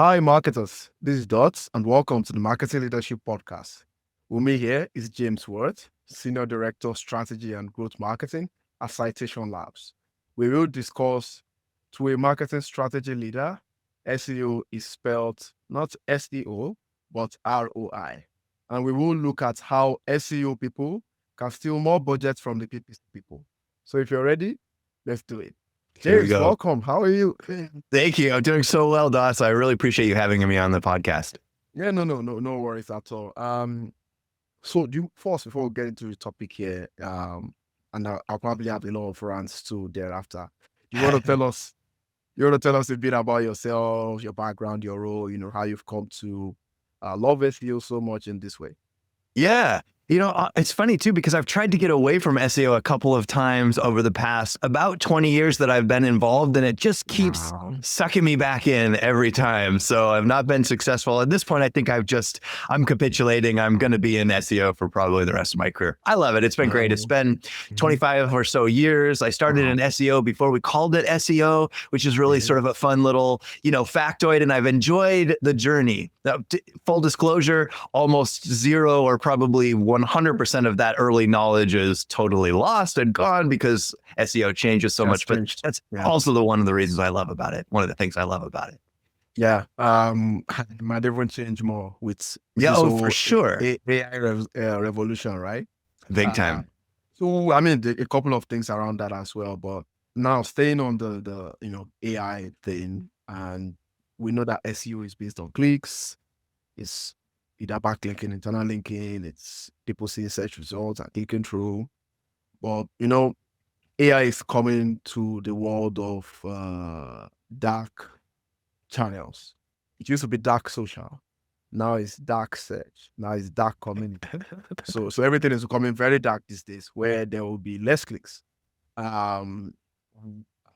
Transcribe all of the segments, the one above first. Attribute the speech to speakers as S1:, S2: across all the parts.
S1: Hi, marketers. This is Dots, and welcome to the Marketing Leadership Podcast. With me here is James Wirth, Senior Director of Strategy and Growth Marketing at Citation Labs. We will discuss, to a marketing strategy leader, SEO is spelled not SEO, but ROI. And we will look at how SEO people can steal more budget from the PPC people. So if you're ready, let's do it.
S2: Here we
S1: James,
S2: go.
S1: welcome. How are you?
S2: Thank you. I'm doing so well, Dots. I really appreciate you having me on the podcast.
S1: Yeah, no worries at all. So first, before we get into the topic here, and I'll probably have a lot of rants too thereafter. You want to tell us? You want to tell us a bit about yourself, your background, your role, how you've come to love SEO so much in this way.
S2: Yeah. It's funny too, because I've tried to get away from SEO a couple of times over the past about 20 years that I've been involved, and it just keeps sucking me back in every time. So I've not been successful. At this point, I think I'm capitulating. I'm going to be in SEO for probably the rest of my career. I love it. It's been great. It's been 25 or so years. I started in SEO before we called it SEO, which is really sort of a fun little, factoid, and I've enjoyed the journey. Full disclosure, almost zero or probably 100% of that early knowledge is totally lost and gone because SEO changes so much. But that's also one of the reasons I love about it. One of the things I love about it.
S1: Yeah. Might even change more with
S2: for sure.
S1: AI revolution, right?
S2: Big time.
S1: So I mean, a couple of things around that as well. But now staying on the AI thing, and we know that SEO is based on clicks. It's either backlinking, internal linking, it's people seeing search results and clicking through. But, AI is coming to the world of dark channels. It used to be dark social. Now it's dark search. Now it's dark community. So everything is becoming very dark these days, where there will be less clicks.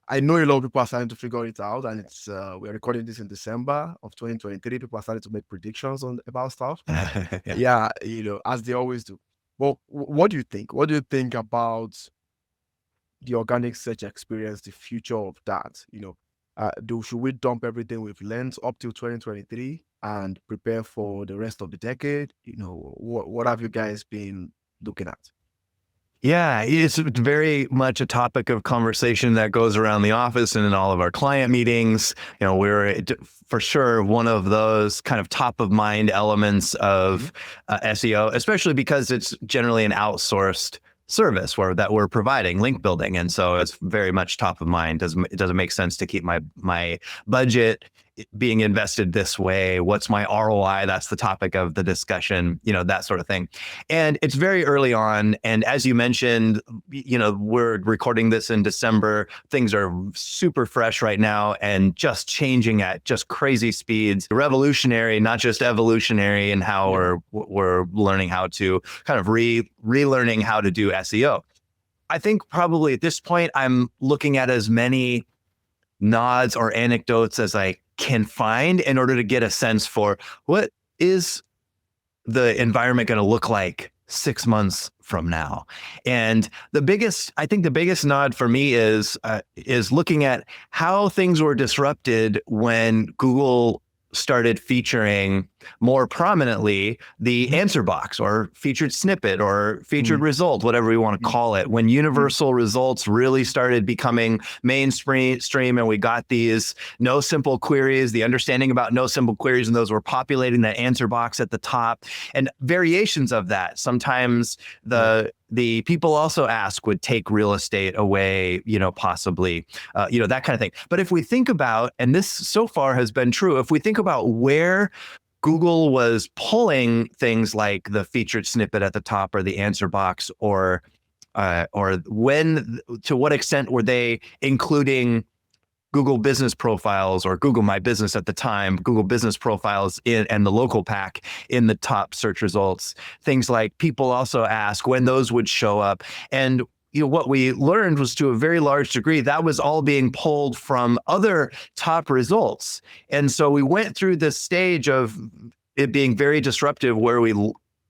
S1: I know a lot of people are starting to figure it out, and it's we're recording this in December of 2023. People are starting to make predictions about stuff. Yeah, as they always do. Well, what do you think? What do you think about the organic search experience, the future of that? Should we dump everything we've learned up till 2023 and prepare for the rest of the decade? What have you guys been looking at?
S2: Yeah, it's very much a topic of conversation that goes around the office and in all of our client meetings. We're for sure one of those kind of top of mind elements of SEO, especially because it's generally an outsourced service that we're providing, link building. And so it's very much top of mind. It doesn't make sense to keep my budget being invested this way. What's my ROI? That's the topic of the discussion, that sort of thing. And it's very early on. And as you mentioned, we're recording this in December. Things are super fresh right now and just changing at just crazy speeds. Revolutionary, not just evolutionary, in how we're learning how to kind of relearning how to do SEO. I think probably at this point, I'm looking at as many nods or anecdotes as I can find in order to get a sense for what is the environment going to look like 6 months from now. And I think the biggest nod for me is looking at how things were disrupted when Google started featuring more prominently the answer box or featured snippet or featured result, whatever we want to call it, when universal results really started becoming mainstream and we got these no simple queries, the understanding about no simple queries, and those were populating that answer box at the top and variations of that. Sometimes the people also ask would take real estate away, possibly, that kind of thing. But if we think about, and this so far has been true, if we think about where Google was pulling things like the featured snippet at the top or the answer box, or when, to what extent were they including Google business profiles or Google My Business at the time, Google business profiles and the local pack in the top search results. Things like people also ask when those would show up. And what we learned was, to a very large degree, that was all being pulled from other top results. And so we went through this stage of it being very disruptive, where we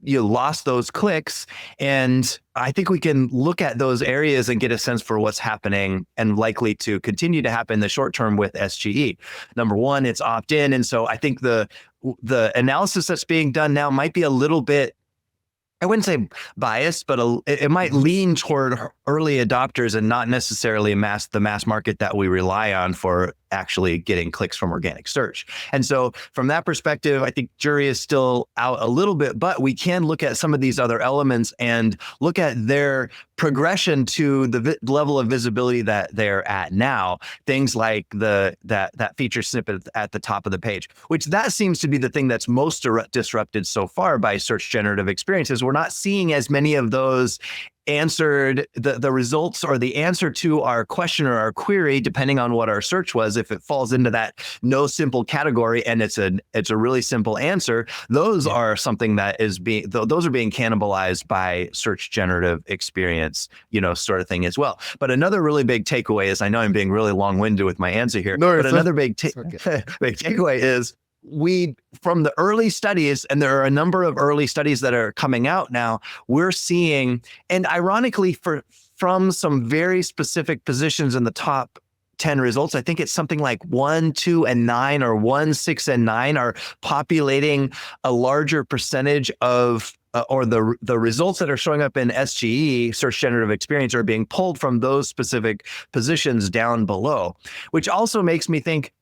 S2: you lost those clicks. And I think we can look at those areas and get a sense for what's happening and likely to continue to happen in the short term with SGE. Number one, it's opt-in. And so I think the analysis that's being done now might be a little bit, I wouldn't say biased, but it might lean toward early adopters and not necessarily the mass market that we rely on for actually getting clicks from organic search. And so from that perspective, I think jury is still out a little bit, but we can look at some of these other elements and look at their progression to the level of visibility that they're at now. Things like that feature snippet at the top of the page, which that seems to be the thing that's most disrupted so far by Search Generative Experiences. We're not seeing as many of those answered, the results or the answer to our question or our query, depending on what our search was. If it falls into that no simple category and it's a really simple answer, those are something that is those are being cannibalized by Search Generative Experience, sort of thing as well. But another really big takeaway is, I know I'm being really long-winded with my answer here, but another big takeaway is, from the early studies, and there are a number of early studies that are coming out now, we're seeing, and ironically from some very specific positions in the top 10 results, I think it's something like 1, 2, and 9, or 1, 6, and 9 are populating a larger percentage of or the results that are showing up in SGE, Search Generative Experience, are being pulled from those specific positions down below, which also makes me think,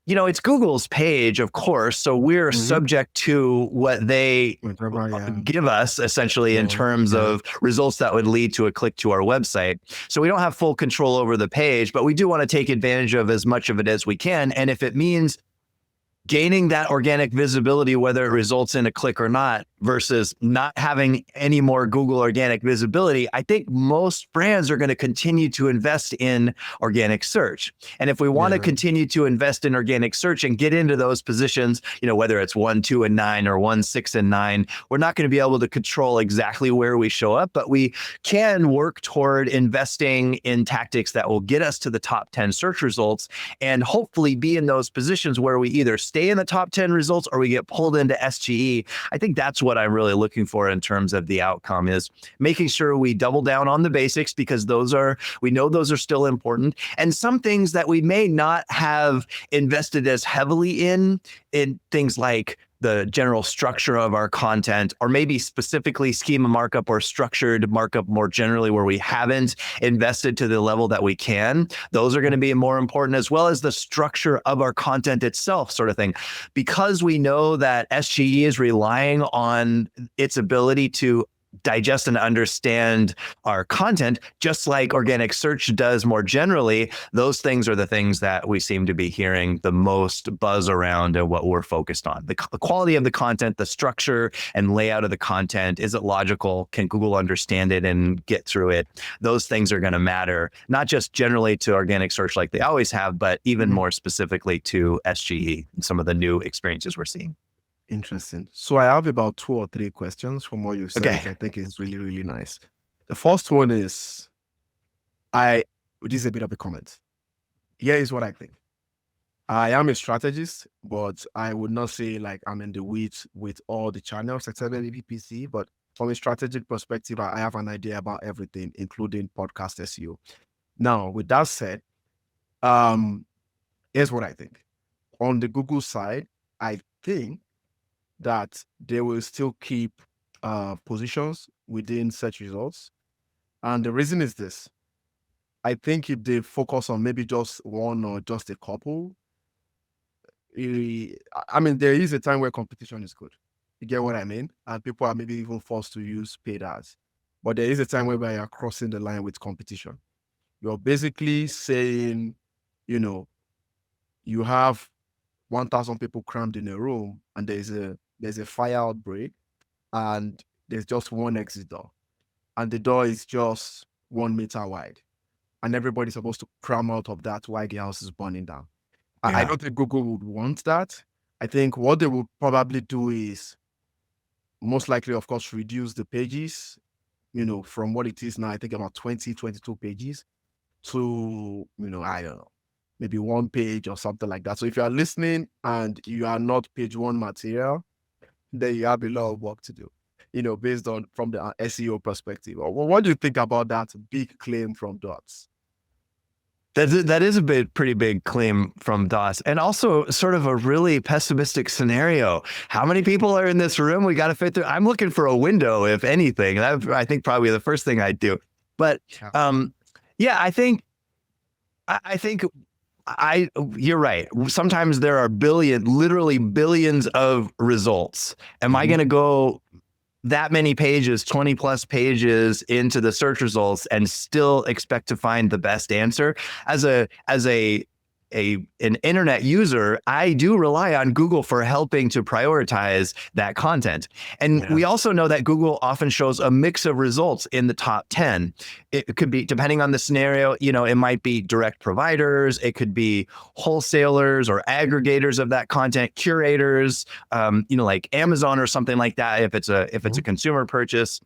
S2: it's Google's page, of course, so we're subject to what they give us, essentially, in terms of results that would lead to a click to our website. So we don't have full control over the page, but we do want to take advantage of as much of it as we can. And if it means gaining that organic visibility, whether it results in a click or not, versus not having any more Google organic visibility, I think most brands are going to continue to invest in organic search. And if we want to continue to invest in organic search and get into those positions, whether it's 1, 2, and 9 or 1, 6, and 9, we're not going to be able to control exactly where we show up, but we can work toward investing in tactics that will get us to the top 10 search results and hopefully be in those positions where we either stay in the top 10 results or we get pulled into SGE. I think that's what I'm really looking for in terms of the outcome, is making sure we double down on the basics, because we know those are still important. And some things that we may not have invested as heavily in things like the general structure of our content, or maybe specifically schema markup or structured markup more generally, where we haven't invested to the level that we can. Those are going to be more important, as well as the structure of our content itself, sort of thing. Because we know that SGE is relying on its ability to digest and understand our content, just like organic search does more generally. Those things are the things that we seem to be hearing the most buzz around and what we're focused on. The quality of the content, the structure and layout of the content. Is it logical? Can Google understand it and get through it? Those things are going to matter, not just generally to organic search like they always have, but even more specifically to SGE and some of the new experiences we're seeing.
S1: Interesting. So I have about 2 or 3 questions from what you said, which I think is really, really nice. The first one is, this is a bit of a comment. Here is what I think. I am a strategist, but I would not say like I'm in the weeds with all the channels except maybe PPC. But from a strategic perspective, I have an idea about everything, including podcast SEO. Now, with that said, here's what I think. On the Google side, I think that they will still keep positions within search results. And the reason is this. I think if they focus on maybe just one or just a couple, there is a time where competition is good. You get what I mean? And people are maybe even forced to use paid ads. But there is a time whereby you're crossing the line with competition. You're basically saying, you have 1,000 people crammed in a room and there's a fire outbreak and there's just one exit door and the door is just 1 meter wide and everybody's supposed to cram out of that while the house is burning down. I don't think Google would want that. I think what they would probably do is most likely, of course, reduce the pages, from what it is now, I think about 20, 22 pages to, I don't know, maybe 1 page or something like that. So if you are listening and you are not page 1 material, then you have a lot of work to do. based on from the SEO perspective. Or what do you think about that big claim from Dots?
S2: That is a pretty big claim from DOS, and also sort of a really pessimistic scenario. How many people are in this room? We got to fit through. I'm looking for a window, if anything. That, I think probably the first thing I'd do. But yeah, I think you're right. Sometimes there are literally billions of results. Am I going to go that many pages, 20 plus pages into the search results and still expect to find the best answer? As an internet user, I do rely on Google for helping to prioritize that content. And we also know that Google often shows a mix of results in the top 10. It could be, depending on the scenario, it might be direct providers, it could be wholesalers or aggregators of that content, curators, like Amazon or something like that, if it's a consumer purchase.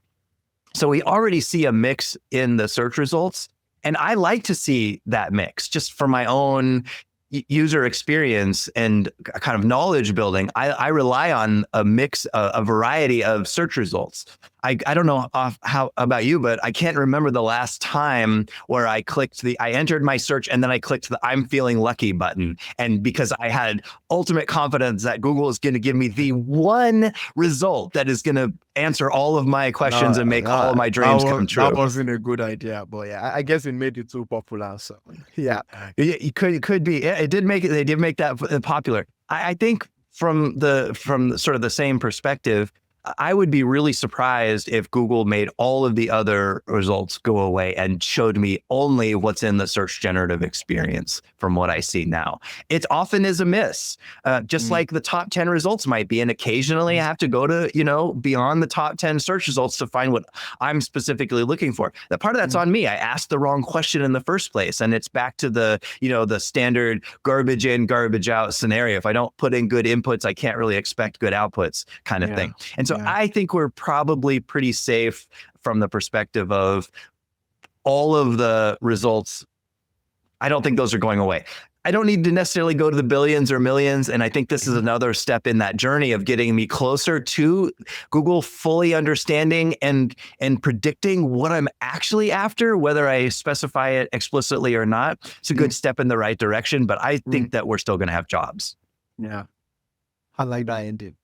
S2: So we already see a mix in the search results. And I like to see that mix just for my own user experience and kind of knowledge building. I rely on a mix, a variety of search results. I don't know how about you, but I can't remember the last time where I entered my search and then I clicked the I'm feeling lucky button. And because I had ultimate confidence that Google is going to give me the one result that is going to answer all of my questions and make all of my dreams come true.
S1: That wasn't a good idea, but yeah, I guess it made it too popular. So yeah,
S2: it could be. It did make it. They did make that popular. I think from sort of the same perspective, I would be really surprised if Google made all of the other results go away and showed me only what's in the Search Generative Experience from what I see now. It often is a miss, just like the top 10 results might be. And occasionally I have to go to, beyond the top 10 search results to find what I'm specifically looking for. That part of that's on me. I asked the wrong question in the first place. And it's back to the, the standard garbage in, garbage out scenario. If I don't put in good inputs, I can't really expect good outputs kind of thing. And so I think we're probably pretty safe from the perspective of all of the results. I don't think those are going away. I don't need to necessarily go to the billions or millions. And I think this is another step in that journey of getting me closer to Google fully understanding and predicting what I'm actually after, whether I specify it explicitly or not. It's a good step in the right direction, but I think that we're still going to have jobs.
S1: Yeah. I like that indeed.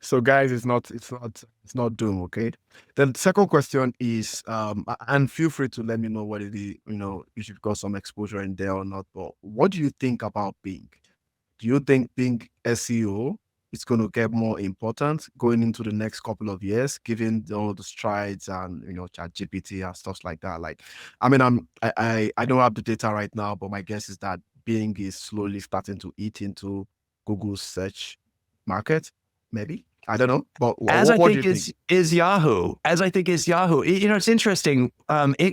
S1: So guys, it's not doom, okay? The second question is, and feel free to let me know whether if you've got some exposure in there or not, but what do you think about Bing? Do you think Bing SEO is going to get more important going into the next couple of years, given all the strides and, ChatGPT and stuff like that? Like, I mean, I don't have the data right now, but my guess is that Bing is slowly starting to eat into Google's search market, maybe. I don't know, but
S2: as
S1: what
S2: I think is Yahoo. As I think is Yahoo. It's interesting.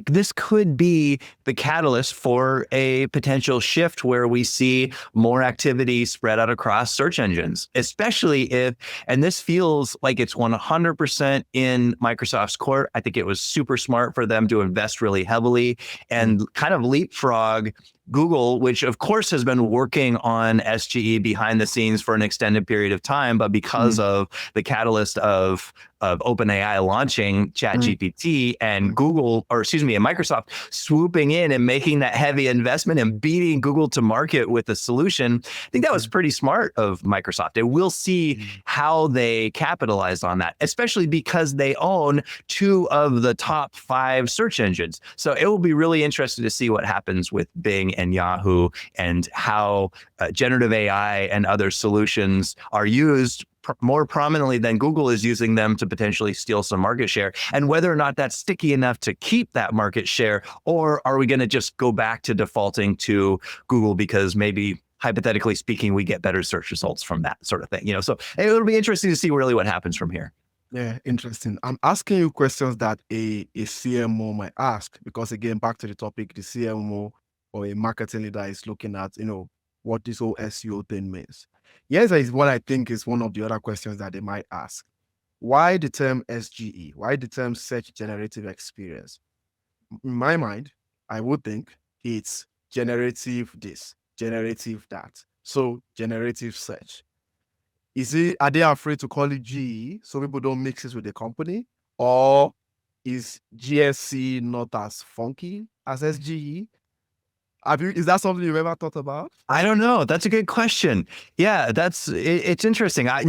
S2: This could be the catalyst for a potential shift where we see more activity spread out across search engines, especially if, and this feels like it's 100% in Microsoft's court. I think it was super smart for them to invest really heavily and kind of leapfrog Google, which of course has been working on SGE behind the scenes for an extended period of time, but because of the catalyst of OpenAI launching ChatGPT and and Microsoft swooping in and making that heavy investment and beating Google to market with a solution, I think that was pretty smart of Microsoft. And we'll see how they capitalize on that, especially because they own 2 of the top 5 search engines. So it will be really interesting to see what happens with Bing and Yahoo and how generative AI and other solutions are used more prominently than Google is using them to potentially steal some market share, and whether or not that's sticky enough to keep that market share, or are we going to just go back to defaulting to Google because maybe hypothetically speaking, we get better search results from that sort of thing, So it'll be interesting to see really what happens from here.
S1: Yeah, interesting. I'm asking you questions that a CMO might ask, because again, back to the topic, the CMO or a marketing leader is looking at, what this whole SEO thing means. Yes, is what I think is one of the other questions that they might ask. Why the term SGE? Why the term Search Generative Experience? In my mind, I would think it's generative this, generative that. So generative search. Are they afraid to call it GE so people don't mix it with the company? Or is GSC not as funky as SGE? Is that something you've ever thought about?
S2: I don't know. That's a good question. Yeah, it's interesting. I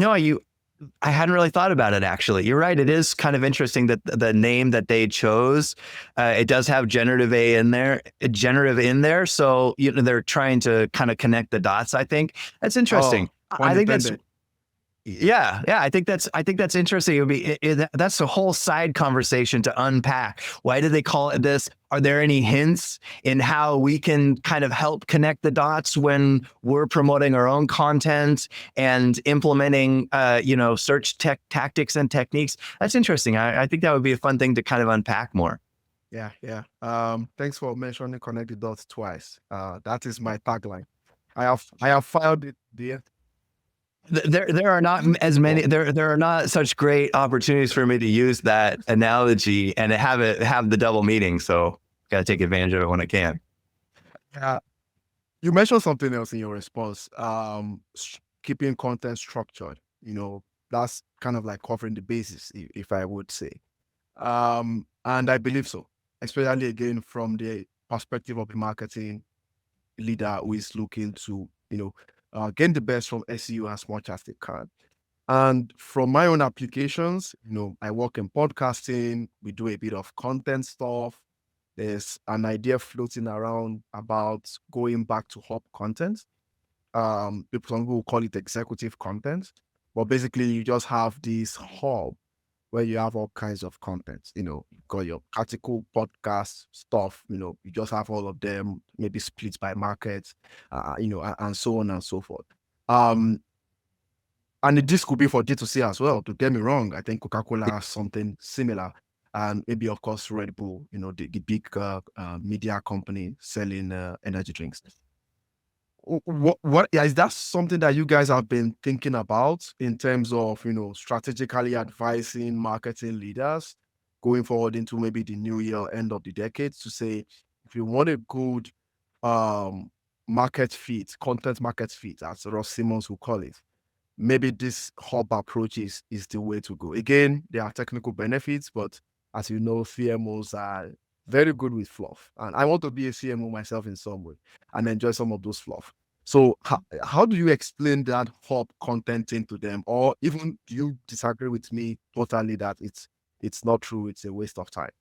S2: hadn't really thought about it, actually. You're right. It is kind of interesting that the name that they chose, it does have generative in there. So, they're trying to kind of connect the dots, I think. That's interesting.
S1: Pun
S2: I think that's,
S1: intended.
S2: yeah. I think that's interesting. It would be, that's a whole side conversation to unpack. Why did they call it this? Are there any hints in how we can kind of help connect the dots when we're promoting our own content and implementing, search tactics and techniques? That's interesting. I think that would be a fun thing to kind of unpack more.
S1: Yeah. Thanks for mentioning connect the dots twice. That is my tagline. I have filed it there.
S2: There are not as many. There are not such great opportunities for me to use that analogy and have the double meaning. So got to take advantage of it when I can.
S1: Yeah. You mentioned something else in your response. Keeping content structured. That's kind of like covering the basis, if I would say. And I believe so, especially again from the perspective of the marketing leader who is looking to, gain the best from SEO as much as they can. And from my own applications, I work in podcasting. We do a bit of content stuff. There's an idea floating around about going back to hub content. Some people will call it executive content, but basically you just have this hub where you have all kinds of content. You've got your article, podcast stuff. You just have all of them, maybe split by market, and so on and so forth. And this could be for D2C as well. To get me wrong, I think Coca-Cola has something similar, and maybe of course Red Bull, the big media company selling energy drinks. What is that something that you guys have been thinking about in terms of strategically advising marketing leaders going forward into maybe the new year, end of the decade, to say if you want a good market fit, content market fit, as Ross Simmons will call it, maybe this hub approach is the way to go. Again, there are technical benefits, but as you know, CMOs are very good with fluff. And I want to be a CMO myself in some way and enjoy some of those fluff. So how do you explain that hub content into them? Or even do you disagree with me totally that it's not true, it's a waste of time?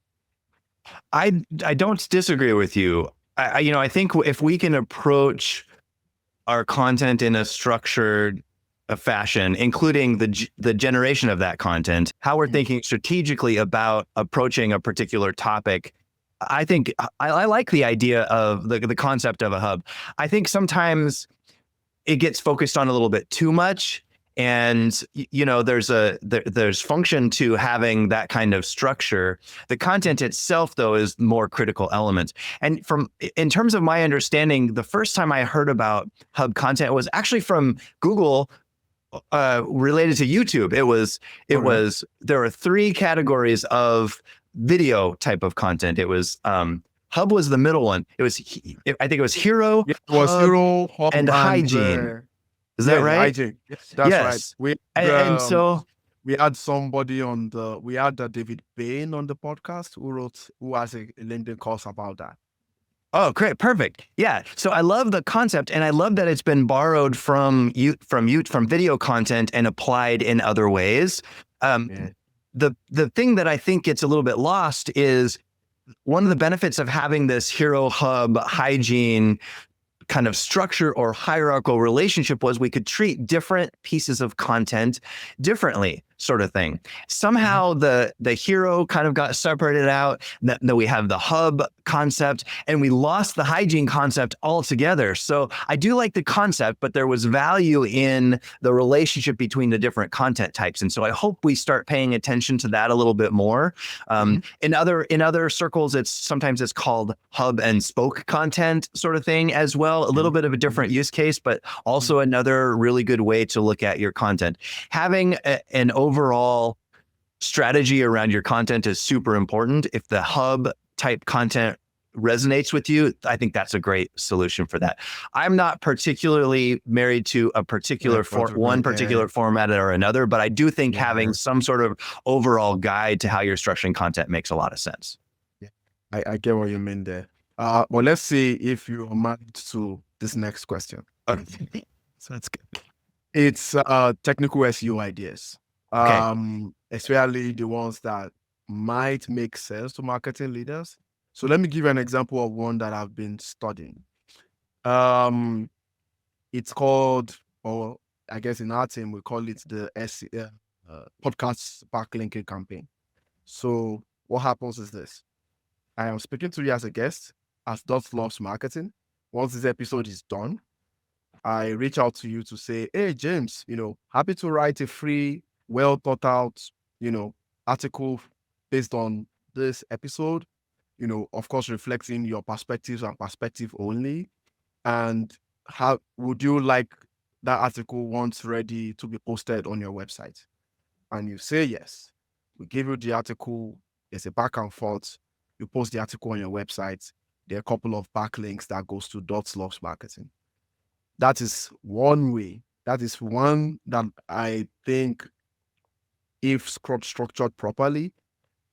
S2: I don't disagree with you. I think if we can approach our content in a structured fashion, including the generation of that content, how we're thinking strategically about approaching a particular topic, I think I like the idea of the concept of a hub. I think sometimes it gets focused on a little bit too much. And, there's function to having that kind of structure. The content itself, though, is more critical element. And in terms of my understanding, the first time I heard about hub content was actually from Google related to YouTube. There were 3 categories of video type of content. It was hub was the middle one. I think it was hero,
S1: hub,
S2: and hygiene. Is that right?
S1: Hygiene. Yes, that's right.
S2: And so
S1: we had somebody we had David Bain on the podcast who has a LinkedIn course about that.
S2: Oh, great. Perfect. Yeah. So I love the concept, and I love that it's been borrowed from video content and applied in other ways. The thing that I think gets a little bit lost is one of the benefits of having this hero, hub, hygiene kind of structure or hierarchical relationship was we could treat different pieces of content differently, sort of thing. Somehow the hero kind of got separated out, that we have the hub concept, and we lost the hygiene concept altogether. So I do like the concept, but there was value in the relationship between the different content types. And so I hope we start paying attention to that a little bit more. In other circles, sometimes it's called hub and spoke content sort of thing as well. A little bit of a different use case, but also another really good way to look at your content. Having an overall strategy around your content is super important. If the hub type content resonates with you, I think that's a great solution for that. I'm not particularly married to a particular one particular format or another, but I do think having some sort of overall guide to how you're structuring content makes a lot of sense.
S1: Yeah, I get what you mean there. But let's see if you are married to this next question.
S2: Okay. So that's good.
S1: It's technical SEO ideas, especially the ones that might make sense to marketing leaders. So let me give you an example of one that I've been studying. It's called, or I guess in our team, we call it the podcast backlinking campaign. So what happens is this. I am speaking to you as a guest as Dot Loves Marketing. Once this episode is done, I reach out to you to say, hey, James, happy to write a free, well thought out, article based on this episode, of course, reflecting your perspectives and perspective only. And how would you like that article once ready to be posted on your website? And you say yes. We give you the article. There's a back and forth. You post the article on your website. There are a couple of backlinks that goes to Dot Loves Marketing. That is one way. That is one that I think, if structured properly,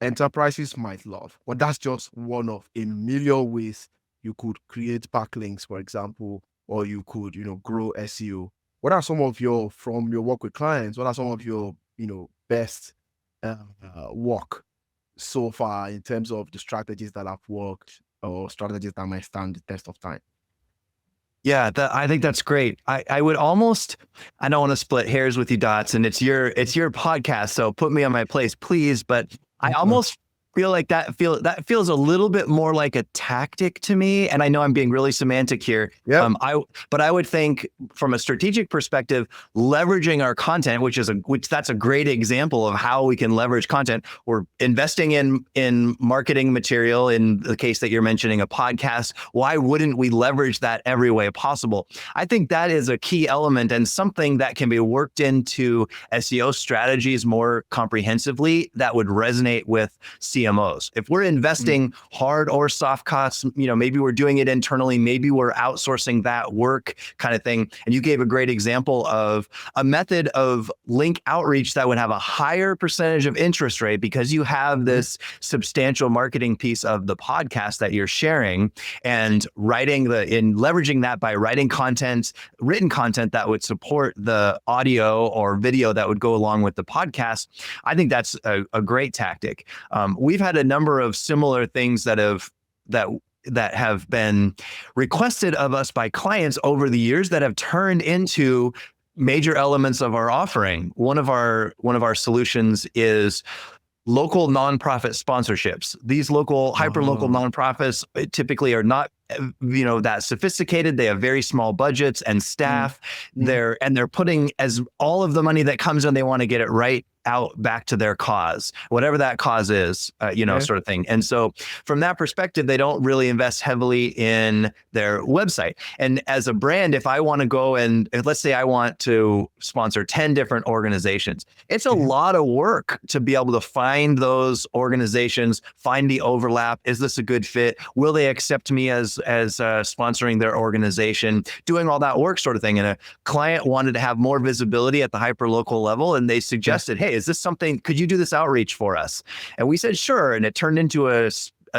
S1: enterprises might love. But that's just one of a million ways you could create backlinks, for example, or you could, grow SEO. What are some of from your work with clients, what are some of your, best work so far in terms of the strategies that have worked or strategies that might stand the test of time?
S2: Yeah, I think that's great. I would almost, I don't want to split hairs with you, Dots, and it's your podcast, so put me on my place, please. But I almost feel like that feels a little bit more like a tactic to me. And I know I'm being really semantic here.
S1: Yeah.
S2: But I would think from a strategic perspective, leveraging our content, which that's a great example of how we can leverage content. We're investing in marketing material. In the case that you're mentioning, a podcast, why wouldn't we leverage that every way possible? I think that is a key element and something that can be worked into SEO strategies more comprehensively that would resonate with CMOs. If we're investing hard or soft costs, maybe we're doing it internally, maybe we're outsourcing that work kind of thing. And you gave a great example of a method of link outreach that would have a higher percentage of interest rate because you have this substantial marketing piece of the podcast that you're sharing, and leveraging that by writing written content that would support the audio or video that would go along with the podcast. I think that's a great tactic. We've had a number of similar things that have been requested of us by clients over the years that have turned into major elements of our offering. One of our solutions is local nonprofit sponsorships. These hyper-local nonprofits typically are not that sophisticated. They have very small budgets and staff. They're putting all of the money that comes in, they want to get it right out back to their cause, whatever that cause is, sort of thing. And so from that perspective, they don't really invest heavily in their website. And as a brand, if I want to go and let's say I want to sponsor 10 different organizations, it's a lot of work to be able to find those organizations, find the overlap. Is this a good fit? Will they accept me as sponsoring their organization? Doing all that work sort of thing. And a client wanted to have more visibility at the hyper-local level, and they suggested, hey, is this something, could you do this outreach for us? And we said, sure. And it turned into a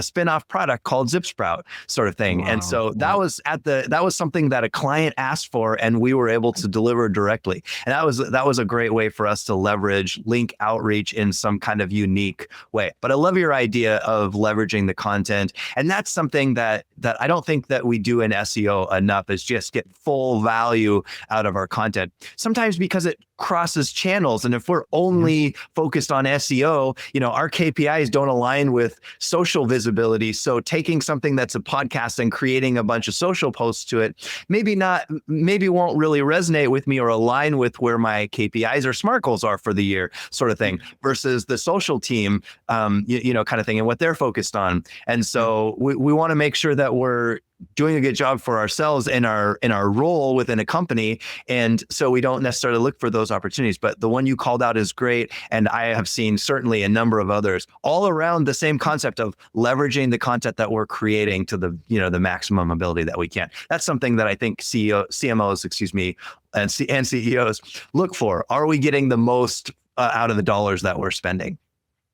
S2: spin-off product called ZipSprout sort of thing. Wow. And so that was something that a client asked for, and we were able to deliver directly. And that was a great way for us to leverage link outreach in some kind of unique way. But I love your idea of leveraging the content. And that's something that I don't think that we do in SEO enough, is just get full value out of our content. Sometimes because it crosses channels. And if we're only focused on SEO, our KPIs don't align with social visibility. So taking something that's a podcast and creating a bunch of social posts to it, maybe won't really resonate with me or align with where my KPIs or SMART goals are for the year sort of thing, versus the social team, kind of thing, and what they're focused on. And so we want to make sure that we're doing a good job for ourselves in our role within a company. And so we don't necessarily look for those opportunities. But the one you called out is great. And I have seen certainly a number of others all around the same concept of leveraging the content that we're creating to the, the maximum ability that we can. That's something that I think CMOs, and CEOs look for. Are we getting the most out of the dollars that we're spending?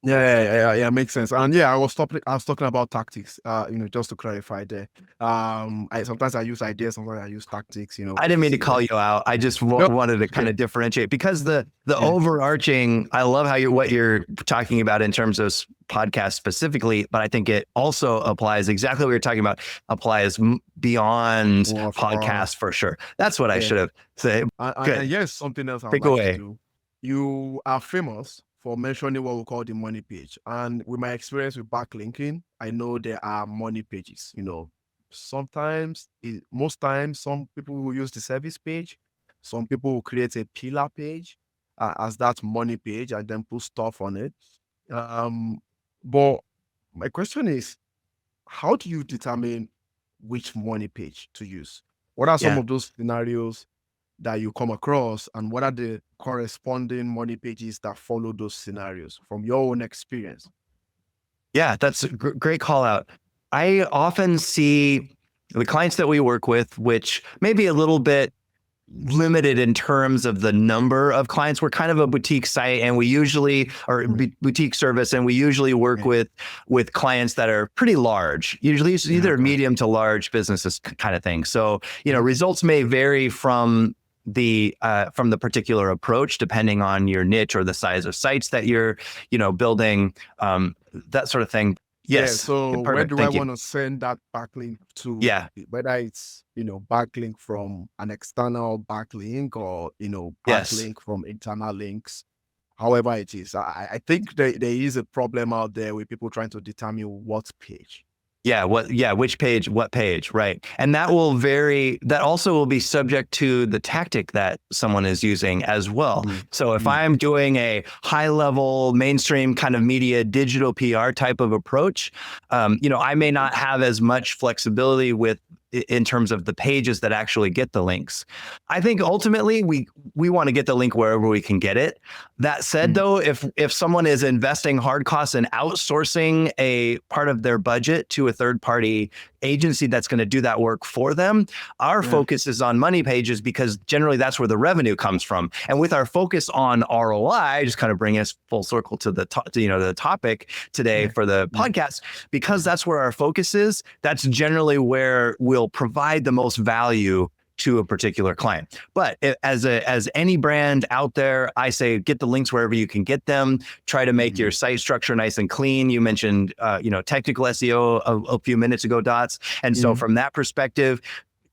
S1: Yeah, makes sense. And yeah, I was talking about tactics. Just to clarify there. Sometimes I use ideas, sometimes I use tactics.
S2: I didn't mean to call you out. I just wanted to kind of differentiate, because the overarching. I love what you're talking about in terms of podcasts specifically, but I think it also applies exactly what you're talking about. Applies beyond podcasts for sure. That's what I should have said.
S1: And yes, something else.
S2: Take away.
S1: You are famous for mentioning what we call the money page. And with my experience with backlinking, I know there are money pages. Most times, some people will use the service page. Some people will create a pillar page as that money page and then put stuff on it. But my question is, how do you determine which money page to use? What are some of those scenarios that you come across, and what are the corresponding money pages that follow those scenarios from your own experience?
S2: Yeah, that's a great call out. I often see the clients that we work with, which may be a little bit limited in terms of the number of clients. We're kind of a boutique site, and we usually are boutique service, and we usually work with clients that are pretty large, usually either medium to large businesses kind of thing. So, results may vary from the particular approach, depending on your niche or the size of sites that you're, building, that sort of thing. Yes.
S1: So where do I want to send that backlink to?
S2: Yeah.
S1: Whether it's, backlink from an external backlink or, backlink from internal links, however it is. I think there is a problem out there with people trying to determine what page.
S2: Which page, what page, right? And that will vary. That also will be subject to the tactic that someone is using as well. So if I'm doing a high level mainstream kind of media, digital PR type of approach, I may not have as much flexibility in terms of the pages that actually get the links. I think ultimately we want to get the link wherever we can get it. That said, though, if someone is investing hard costs and outsourcing a part of their budget to a third party agency that's going to do that work for them, our focus is on money pages, because generally that's where the revenue comes from. And with our focus on ROI, just kind of bring us full circle to the the topic today for the podcast, because that's where our focus is. That's generally where we'll provide the most value to a particular client. But as any brand out there, I say get the links wherever you can get them. Try to make your site structure nice and clean. You mentioned technical SEO a few minutes ago, Dots. And so from that perspective,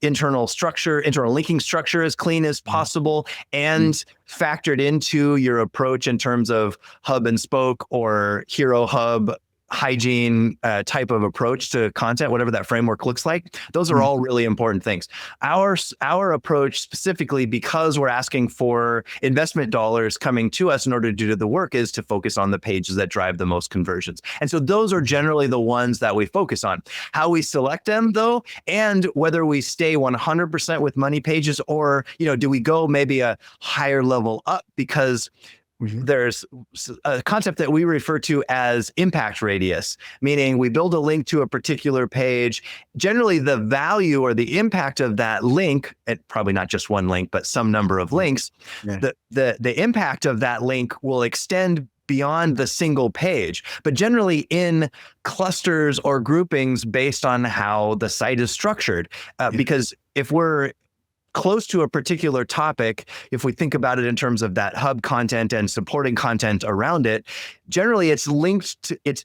S2: internal linking structure as clean as possible, and factored into your approach in terms of hub and spoke or hero hub hygiene type of approach to content, whatever that framework looks like. Those are all really important things. Our approach specifically, because we're asking for investment dollars coming to us in order to do the work, is to focus on the pages that drive the most conversions. And so those are generally the ones that we focus on. How we select them, though, and whether we stay 100% with money pages, or do we go maybe a higher level up, because there's a concept that we refer to as impact radius, meaning we build a link to a particular page. Generally, the value or the impact of that link, probably not just one link, but some number of links, the impact of that link will extend beyond the single page, but generally in clusters or groupings based on how the site is structured. Because if we're close to a particular topic, if we think about it in terms of that hub content and supporting content around it, generally it's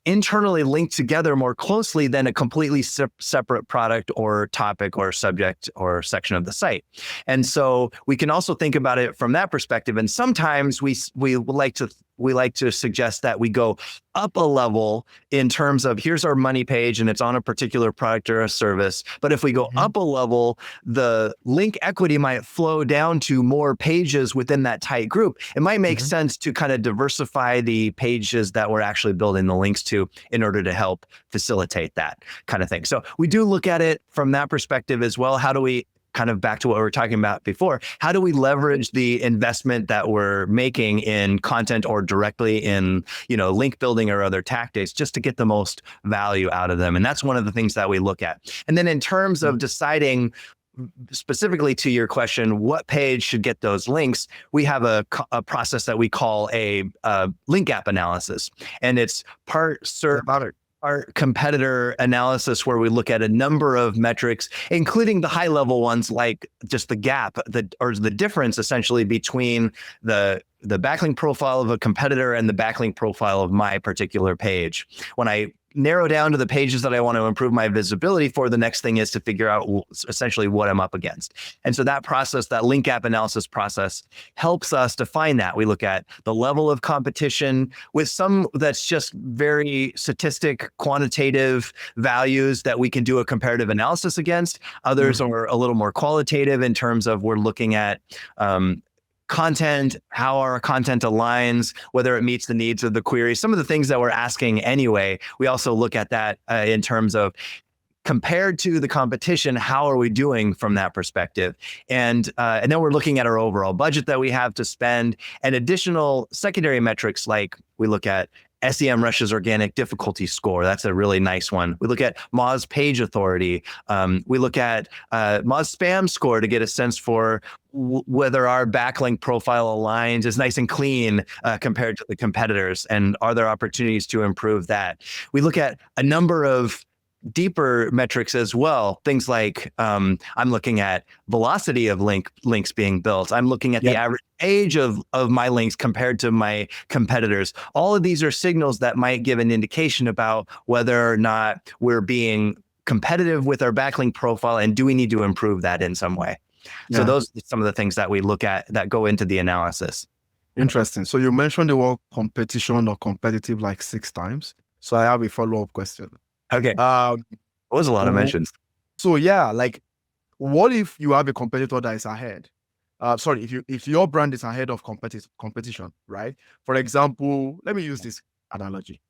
S2: internally linked together more closely than a completely separate product or topic or subject or section of the site. And so we can also think about it from that perspective. And sometimes we like to we like to suggest that we go up a level in terms of here's our money page and it's on a particular product or a service. But if we go up a level, the link equity might flow down to more pages within that tight group. It might make sense to kind of diversify the pages that we're actually building the links to in order to help facilitate that kind of thing. So we do look at it from that perspective as well. How do we kind of back to what we were talking about before, how do we leverage the investment that we're making in content or directly in, link building or other tactics just to get the most value out of them? And that's one of the things that we look at. And then in terms of deciding specifically to your question, what page should get those links, we have a process that we call a link gap analysis. And it's part search, our competitor analysis, where we look at a number of metrics, including the high level ones like just the gap, or the difference essentially between the backlink profile of a competitor and the backlink profile of my particular page. When I narrow down to the pages that I want to improve my visibility for, the next thing is to figure out essentially what I'm up against. And so that process, that link gap analysis process, helps us define that. We look at the level of competition with some that's just very quantitative values that we can do a comparative analysis against. Others are a little more qualitative in terms of we're looking at content, how our content aligns, whether it meets the needs of the query, some of the things that we're asking anyway. We also look at that in terms of compared to the competition, how are we doing from that perspective? And then we're looking at our overall budget that we have to spend, and additional secondary metrics like we look at SEMrush's organic difficulty score. That's a really nice one. We look at Moz page authority. We look at Moz spam score to get a sense for whether our backlink profile aligns, is nice and clean compared to the competitors, and are there opportunities to improve that? We look at a number of deeper metrics as well. Things like I'm looking at velocity of links being built. I'm looking at the average age of my links compared to my competitors. All of these are signals that might give an indication about whether or not we're being competitive with our backlink profile, and do we need to improve that in some way? So those are some of the things that we look at that go into the analysis.
S1: Interesting. So you mentioned the word competition or competitive like 6 times. So I have a follow-up question.
S2: Okay. That was a lot of mentions.
S1: So like, what if you have a competitor that is ahead? Sorry, if your brand is ahead of competition, right? For example, let me use this analogy.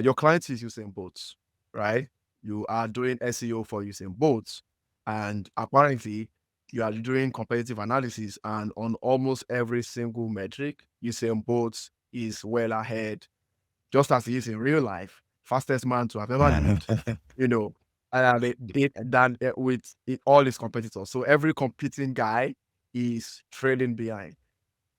S1: Your client is using bots, right? You are doing SEO for using bots, and apparently you are doing competitive analysis, and on almost every single metric, using bots is well ahead, just as he is in real life. Fastest man to have ever lived, than with all his competitors. So every competing guy is trailing behind.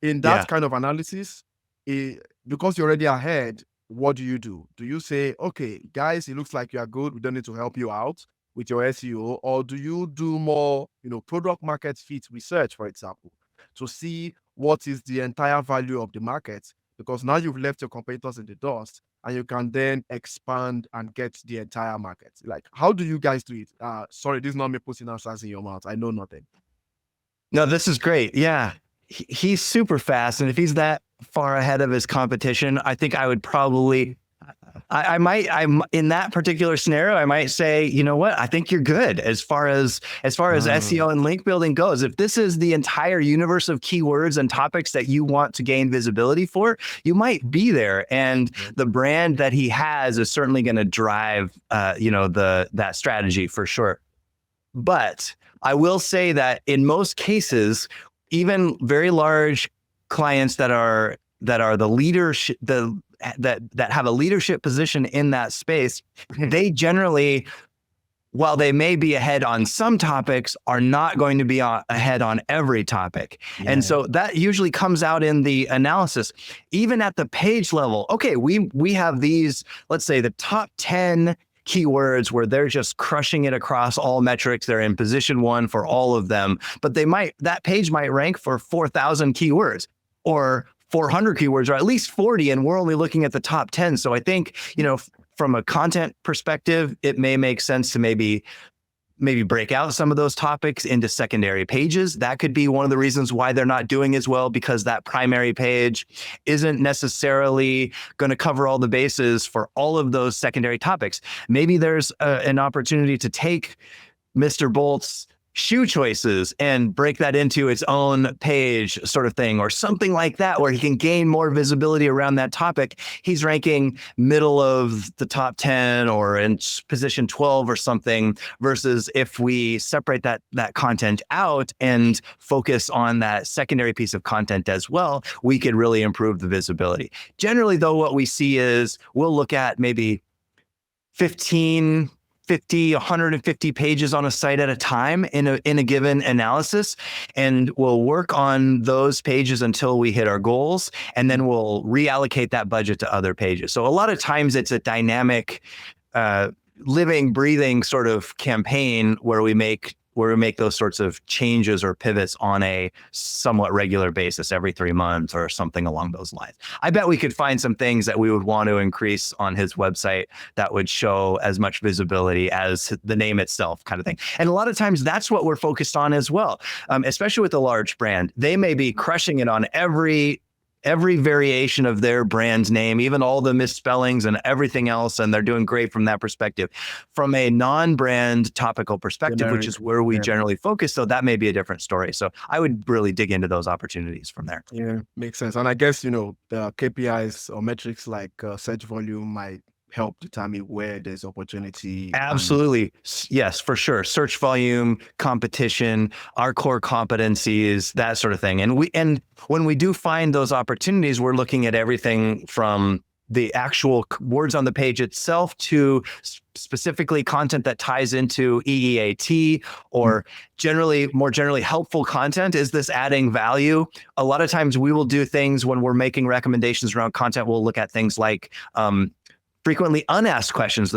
S1: In that kind of analysis, because you're already ahead, what do? Do you say, okay, guys, it looks like you are good, we don't need to help you out with your SEO? Or do you do more, product market fit research, for example, to see what is the entire value of the market? Because now you've left your competitors in the dust, and you can then expand and get the entire market. Like, how do you guys do it? Sorry, this is not me putting answers in your mouth. I know nothing.
S2: No, this is great. Yeah. He's super fast. And if he's that far ahead of his competition, I think I would probably, I'm in that particular scenario, I might say, you know what, I think you're good as far as SEO and link building goes. If this is the entire universe of keywords and topics that you want to gain visibility for, you might be there. And the brand that he has is certainly going to drive, that strategy for sure. But I will say that in most cases, even very large clients that are the leadership, that have a leadership position in that space, they generally, while they may be ahead on some topics, are not going to be ahead on every topic. And so that usually comes out in the analysis. Even at the page level, okay, we have these, let's say the top 10 keywords where they're just crushing it across all metrics. They're in position 1 for all of them, but that page might rank for 4,000 keywords or 400 keywords, or at least 40, and we're only looking at the top 10. So I think, from a content perspective, it may make sense to maybe maybe break out some of those topics into secondary pages. That could be one of the reasons why they're not doing as well, because that primary page isn't necessarily going to cover all the bases for all of those secondary topics. Maybe there's an opportunity to take Mr. Bolt's shoe choices and break that into its own page sort of thing, or something like that, where he can gain more visibility around that topic. He's ranking middle of the top 10 or in position 12 or something, versus if we separate that content out and focus on that secondary piece of content as well, we could really improve the visibility. Generally, though, what we see is we'll look at maybe 50, 150 pages on a site at a time in a given analysis. And we'll work on those pages until we hit our goals. And then we'll reallocate that budget to other pages. So a lot of times it's a dynamic, living, breathing sort of campaign where we make those sorts of changes or pivots on a somewhat regular basis every 3 months or something along those lines. I bet we could find some things that we would want to increase on his website that would show as much visibility as the name itself, kind of thing. And a lot of times that's what we're focused on as well, especially with a large brand. They may be crushing it on every variation of their brand's name, even all the misspellings and everything else, and they're doing great from that perspective. From a non-brand topical perspective, which is where we generally focus, so that may be a different story. So I would really dig into those opportunities from there.
S1: Yeah, makes sense. And I guess, the KPIs or metrics like search volume might help determine where there's opportunity.
S2: Absolutely. Yes, for sure. Search volume, competition, our core competencies, that sort of thing. And when we do find those opportunities, we're looking at everything from the actual words on the page itself to specifically content that ties into EEAT or more generally helpful content. Is this adding value? A lot of times we will do things when we're making recommendations around content. We'll look at things like frequently unasked questions,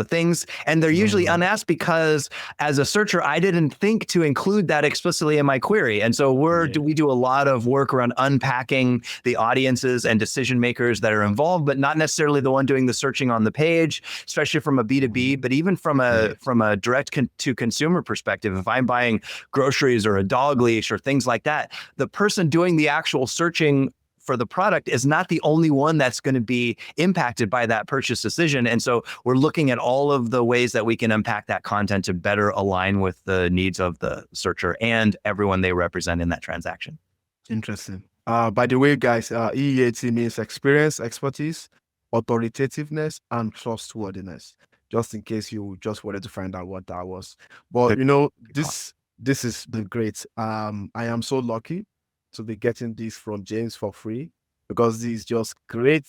S2: and they're usually unasked because as a searcher, I didn't think to include that explicitly in my query. And so we do a lot of work around unpacking the audiences and decision makers that are involved, but not necessarily the one doing the searching on the page, especially from a B2B, but even from a direct to consumer perspective. If I'm buying groceries or a dog leash or things like that, the person doing the actual searching for the product is not the only one that's going to be impacted by that purchase decision. And so we're looking at all of the ways that we can unpack that content to better align with the needs of the searcher and everyone they represent in that transaction.
S1: Interesting. By the way, guys, EEAT means experience, expertise, authoritativeness, and trustworthiness. Just in case you just wanted to find out what that was. But this has been great. I am so lucky to be getting this from James for free, because this is just great,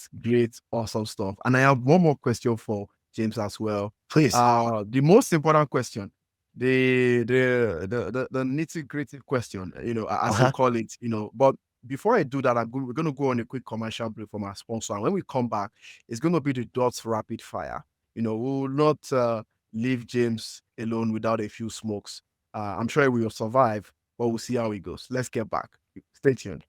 S1: awesome stuff. And I have one more question for James as well.
S2: Please.
S1: The most important question, the nitty-gritty question, as we call it, But before I do that, we're going to go on a quick commercial break from our sponsor. And when we come back, it's going to be the dots rapid fire. We will not leave James alone without a few smokes. I'm sure we will survive, but we'll see how it goes. Let's get back. Stay tuned.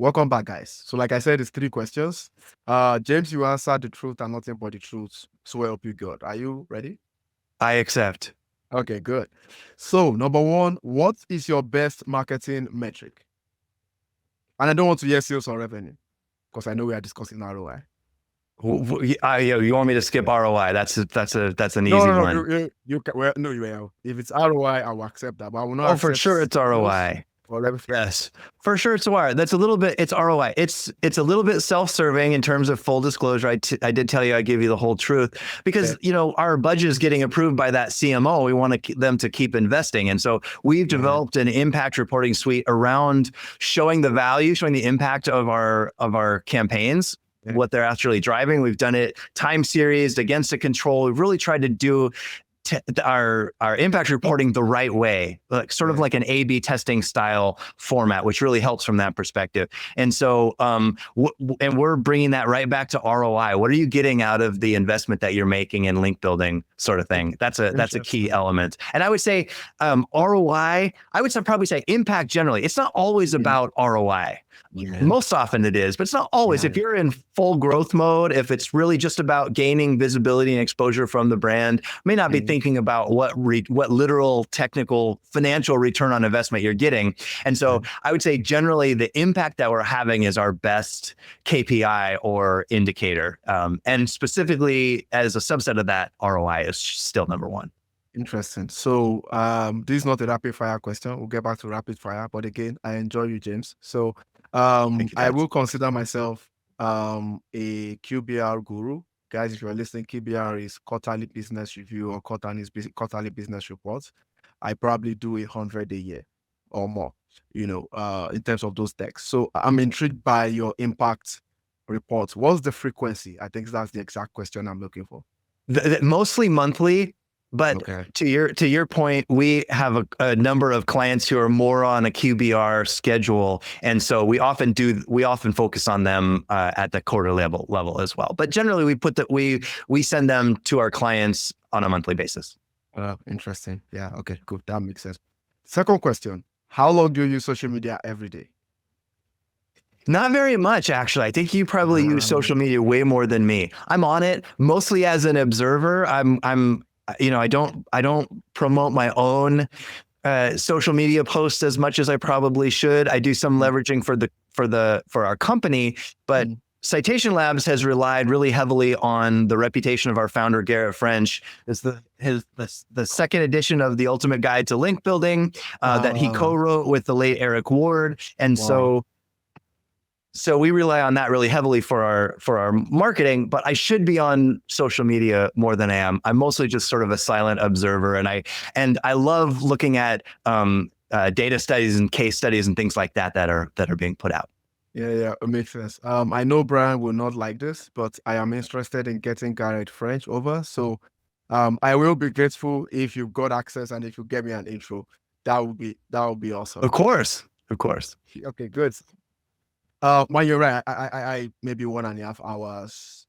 S1: Welcome back, guys. So like I said, it's 3 questions. James, you answered the truth and nothing but the truth. So help you God. Are you ready?
S2: I accept.
S1: Okay, good. So number 1, what is your best marketing metric? And I don't want to hear sales or revenue, because I know we are discussing ROI.
S2: You want me to skip ROI? That's an easy one.
S1: If it's ROI, I will accept that. But I will not.
S2: Oh, for sure, it's ROI. Yes, for sure, it's ROI. It's ROI. It's a little bit self-serving in terms of full disclosure. I did tell you I give you the whole truth, because our budget is getting approved by that CMO. We want them to keep investing, and so we've developed an impact reporting suite around showing the value, showing the impact of our campaigns what they're actually driving. We've done it time series against a control. We've really tried to do our impact reporting the right way, like sort of like an A/B testing style format, which really helps from that perspective. And so, and we're bringing that right back to ROI. What are you getting out of the investment that you're making in link building, sort of thing? That's a key element. And I would say ROI. I would probably say impact generally. It's not always about ROI. Most often it is, but it's not always. If you're in full growth mode, if it's really just about gaining visibility and exposure from the brand, may not be thinking about what literal, technical, financial return on investment you're getting. And so I would say generally the impact that we're having is our best KPI or indicator. And specifically as a subset of that, ROI is still number one.
S1: Interesting. So this is not a rapid fire question. We'll get back to rapid fire. But again, I enjoy you, James. So I will consider myself a QBR guru. Guys, if you're listening, QBR is quarterly business review or quarterly business reports. I probably do 100 a year or more, in terms of those decks. So I'm intrigued by your impact reports. What's the frequency? I think that's the exact question I'm looking for.
S2: Mostly monthly. But to your point, we have a number of clients who are more on a QBR schedule, and so we often focus on them at the quarter level as well. But generally, we send them to our clients on a monthly basis.
S1: Interesting. Yeah. Okay. Good. That makes sense. Second question: how long do you use social media every day?
S2: Not very much, actually. I think you probably use social media way more than me. I'm on it mostly as an observer. I don't promote my own social media posts as much as I probably should. I do some leveraging for our company, but Citation Labs has relied really heavily on the reputation of our founder, Garrett French. It's the second edition of the Ultimate Guide to Link Building that he co-wrote with the late Eric Ward, and so we rely on that really heavily for our marketing, but I should be on social media more than I am. I'm mostly just sort of a silent observer, and I love looking at data studies and case studies and things like that are being put out.
S1: Yeah, it makes sense. I know Brian will not like this, but I am interested in getting Garrett French over. So I will be grateful if you've got access and if you get me an intro. That would be awesome.
S2: Of course.
S1: Okay, good. Well, you're right. I maybe 1.5 hours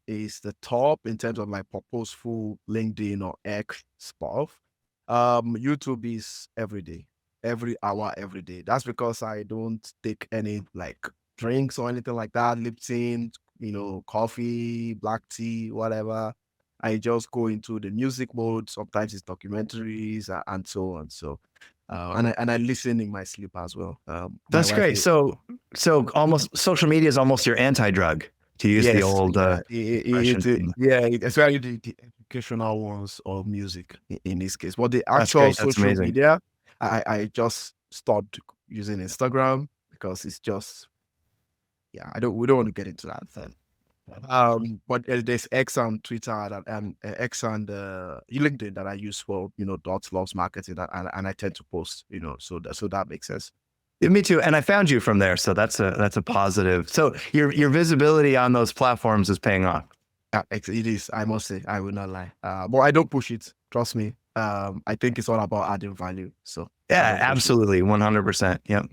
S1: is the top in terms of my purposeful LinkedIn or X stuff. YouTube is every day, every hour, every day. That's because I don't take any like drinks or anything like that, Lipton, coffee, black tea, whatever. I just go into the music mode. Sometimes it's documentaries and so on. So and I listen in my sleep as well.
S2: That's great. So almost social media is almost your anti-drug, to use the old
S1: especially the educational ones or music in this case. But the actual social media, I just stopped using Instagram because it's just we don't want to get into that thing. But there's X and Twitter and X and LinkedIn that I use for Dots Loves Marketing and I tend to post so that makes sense.
S2: Me too, and I found you from there, so that's a positive. So your visibility on those platforms is paying off.
S1: It is, I must say. I will not lie, but I don't push it. Trust me. I think it's all about adding value. So
S2: yeah, absolutely, 100%. Yep.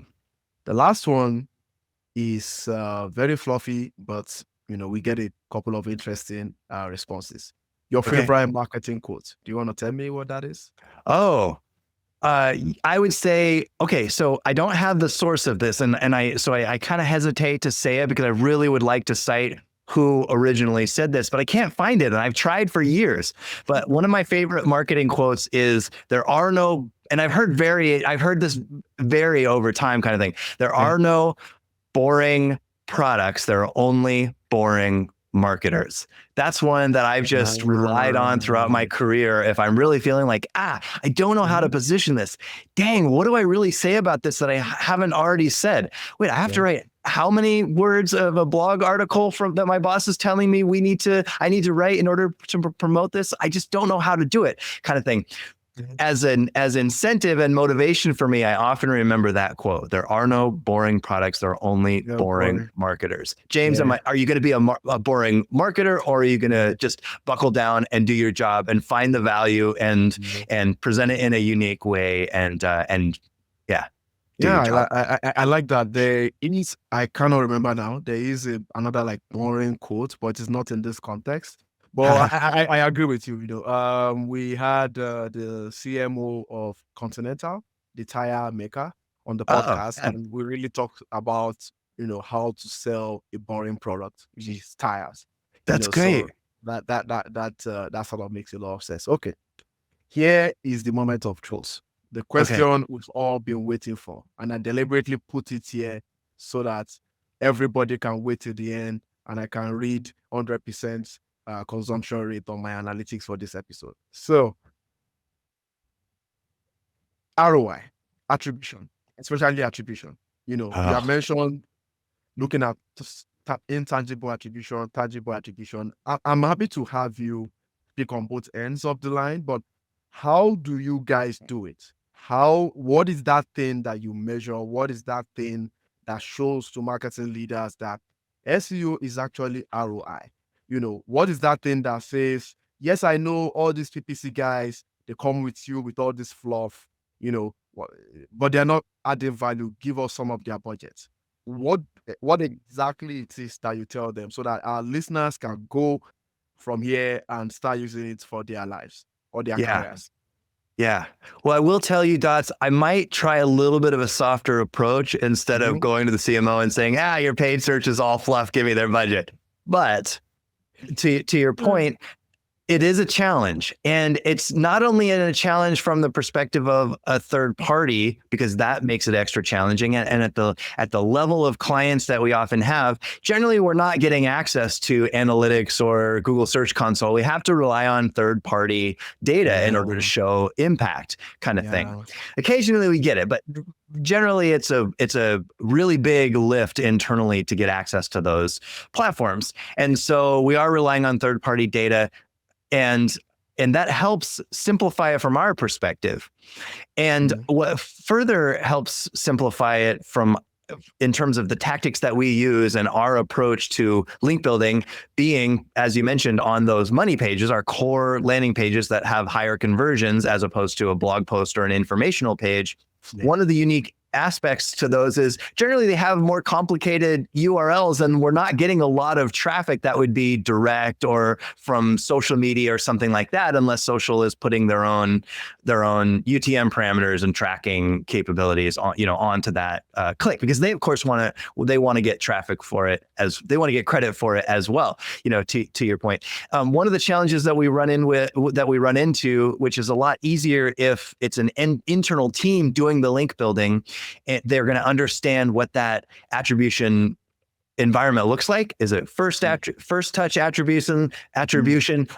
S1: The last one is very fluffy, but we get a couple of interesting responses. Your favorite marketing quote. Do you want to tell me what that is?
S2: I would say, okay, so I don't have the source of this, and I kind of hesitate to say it because I really would like to cite who originally said this, but I can't find it, and I've tried for years. But one of my favorite marketing quotes is, "There are no," and I've heard this vary over time, kind of thing. There are no boring products. There are only boring marketers. That's one that I've just relied on throughout my career. If I'm really feeling like, I don't know how to position this. Dang, what do I really say about this that I haven't already said? Wait, I have to write how many words of a blog article that my boss is telling me I need to write in order to promote this? I just don't know how to do it, kind of thing. as incentive and motivation for me, I often remember that quote: "There are no boring products. There are only boring marketers." James,
S1: Yeah.
S2: are you going to be a boring marketer, or are you going to just buckle down and do your job and find the value and present it in a unique way and yeah, do your job?
S1: I like that. There is, I cannot remember now. There is another like boring quote, but it's not in this context. But I agree with you. We had the CMO of Continental, the tire maker, on the podcast, and we really talked about how to sell a boring product, which is tires.
S2: That's great.
S1: So that sort of makes a lot of sense. Okay, here is the moment of truth. The question we've all been waiting for, and I deliberately put it here so that everybody can wait till the end and I can read 100% consumption rate on my analytics for this episode. So, ROI, attribution, especially attribution. You have mentioned looking at intangible attribution, tangible attribution. I'm happy to have you speak on both ends of the line, but how do you guys do it? What is that thing that you measure? What is that thing that shows to marketing leaders that SEO is actually ROI? What is that thing that says, yes, I know all these PPC guys, they come with you with all this fluff, but they're not adding value. Give us some of their budgets. What exactly it is that you tell them so that our listeners can go from here and start using it for their lives or their careers?
S2: Yeah. Well, I will tell you, Dots, I might try a little bit of a softer approach instead of going to the CMO and saying, your paid search is all fluff, give me their budget. But to your point, it is a challenge, and it's not only a challenge from the perspective of a third party, because that makes it extra challenging. And at the level of clients that we often have, generally we're not getting access to analytics or Google Search Console. We have to rely on third party data in order to show impact, kind of thing. Occasionally we get it, but generally it's a really big lift internally to get access to those platforms. And so we are relying on third party data. And that helps simplify it from our perspective. And what further helps simplify it in terms of the tactics that we use and our approach to link building being, as you mentioned, on those money pages, our core landing pages that have higher conversions as opposed to a blog post or an informational page. One of the unique aspects to those is generally they have more complicated URLs, and we're not getting a lot of traffic that would be direct or from social media or something like that, unless social is putting their own UTM parameters and tracking capabilities onto that click, because they of course want to get traffic for it, as they want to get credit for it as well. To your point, one of the challenges that we run into, which is a lot easier if it's an internal team doing the link building, and they're going to understand what that attribution environment looks like. Is it first touch attribution,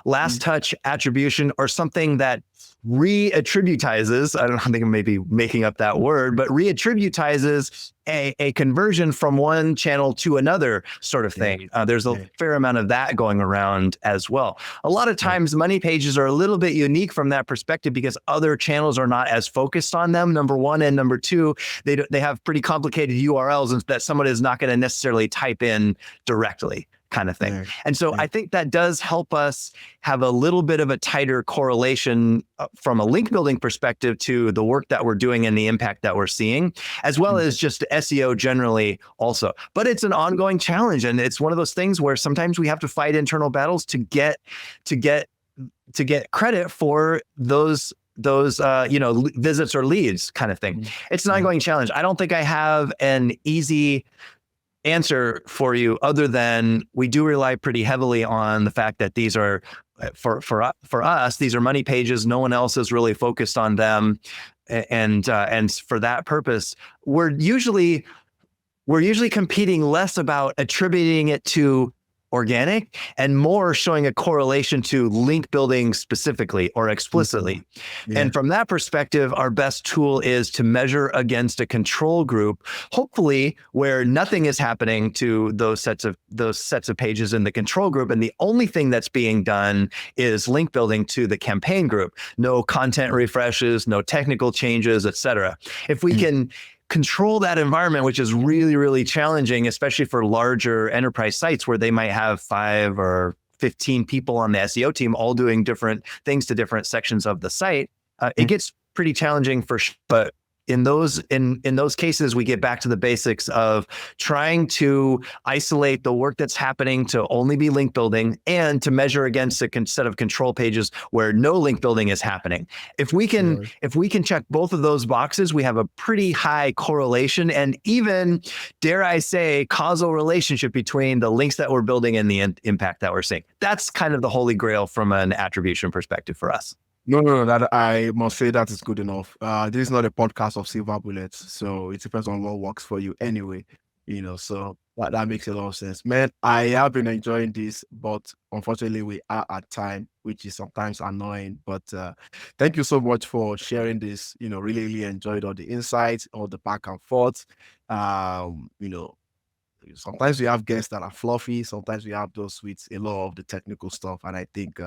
S2: last touch attribution, or something that reattributizes, I think I may be making up that word, but reattributizes a conversion from one channel to another sort of thing. There's a fair amount of that going around as well. A lot of times money pages are a little bit unique from that perspective because other channels are not as focused on them, number one, and number two, they have pretty complicated URLs that someone is not going to necessarily type in directly, kind of thing. And so I think that does help us have a little bit of a tighter correlation from a link building perspective to the work that we're doing and the impact that we're seeing, as well as just SEO generally also. But it's an ongoing challenge, and it's one of those things where sometimes we have to fight internal battles to get credit for those visits or leads, kind of thing. It's an ongoing challenge. I don't think I have an easy answer for you other than we do rely pretty heavily on the fact that these are for us, these are money pages. No one else is really focused on them. And for that purpose, we're usually competing less about attributing it to organic and more showing a correlation to link building specifically or explicitly.
S1: Yeah.
S2: And from that perspective, our best tool is to measure against a control group, hopefully where nothing is happening to those sets of pages in the control group. And the only thing that's being done is link building to the campaign group. No content refreshes, no technical changes, etc. If we can control that environment, which is really, really challenging, especially for larger enterprise sites where they might have 5 or 15 people on the SEO team all doing different things to different sections of the site. It gets pretty challenging but in those cases, we get back to the basics of trying to isolate the work that's happening to only be link building and to measure against a set of control pages where no link building is happening. If we can check both of those boxes, we have a pretty high correlation and even, dare I say, causal relationship between the links that we're building and the impact that we're seeing. That's kind of the holy grail from an attribution perspective for us.
S1: No, that I must say that is good enough. This is not a podcast of silver bullets, so it depends on what works for you anyway. So that makes a lot of sense. Man, I have been enjoying this, but unfortunately we are at time, which is sometimes annoying. But thank you so much for sharing this. Really, really enjoyed all the insights, all the back and forth. Sometimes we have guests that are fluffy, sometimes we have those with a lot of the technical stuff, and I think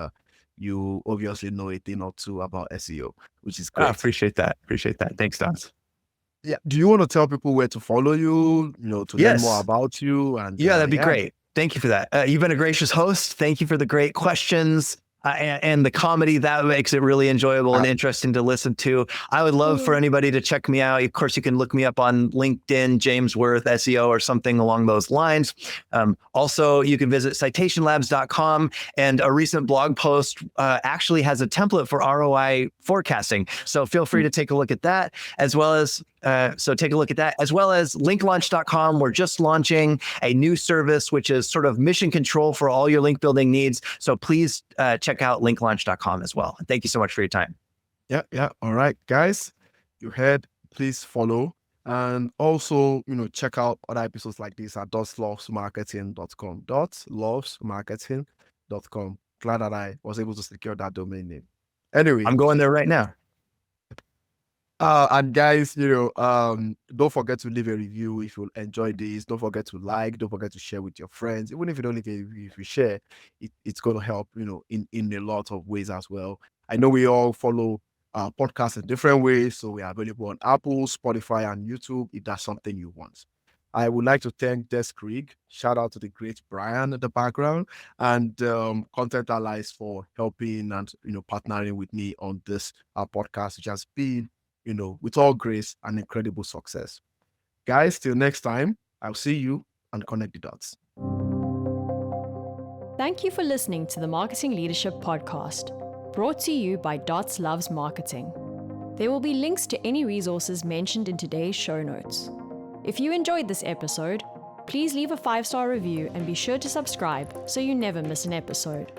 S1: you obviously know a thing or two about SEO, which is great.
S2: I appreciate that. Thanks, Don.
S1: Yeah. Do you want to tell people where to follow you, to learn more about you? And
S2: that'd be great. Thank you for that. You've been a gracious host. Thank you for the great questions. And the comedy that makes it really enjoyable and interesting to listen to. I would love for anybody to check me out. Of course, you can look me up on LinkedIn, James Wirth SEO or something along those lines. Also, you can visit citationlabs.com, and a recent blog post actually has a template for ROI forecasting. So feel free to take a look at that, as well as linklaunch.com. We're just launching a new service, which is sort of mission control for all your link building needs. So please check out linklaunch.com as well. Thank you so much for your time.
S1: Yeah. All right, guys, you heard, please follow. And also, check out other episodes like this at .lovesmarketing.com. .lovesmarketing.com. Glad that I was able to secure that domain name. Anyway,
S2: I'm going there right now.
S1: And guys, don't forget to leave a review if you enjoy this. Don't forget to like, don't forget to share with your friends. Even if you don't leave a review, if you share, it's going to help, in a lot of ways as well. I know we all follow podcasts in different ways, so we are available on Apple, Spotify, and YouTube if that's something you want. I would like to thank Des Krieg, shout out to the great Brian in the background, and Content Allies for helping and partnering with me on this podcast, which has been, with all grace and incredible success. Guys, till next time, I'll see you and connect the dots.
S3: Thank you for listening to the Marketing Leadership Podcast, brought to you by Dots Loves Marketing. There will be links to any resources mentioned in today's show notes. If you enjoyed this episode, please leave a 5-star review and be sure to subscribe so you never miss an episode.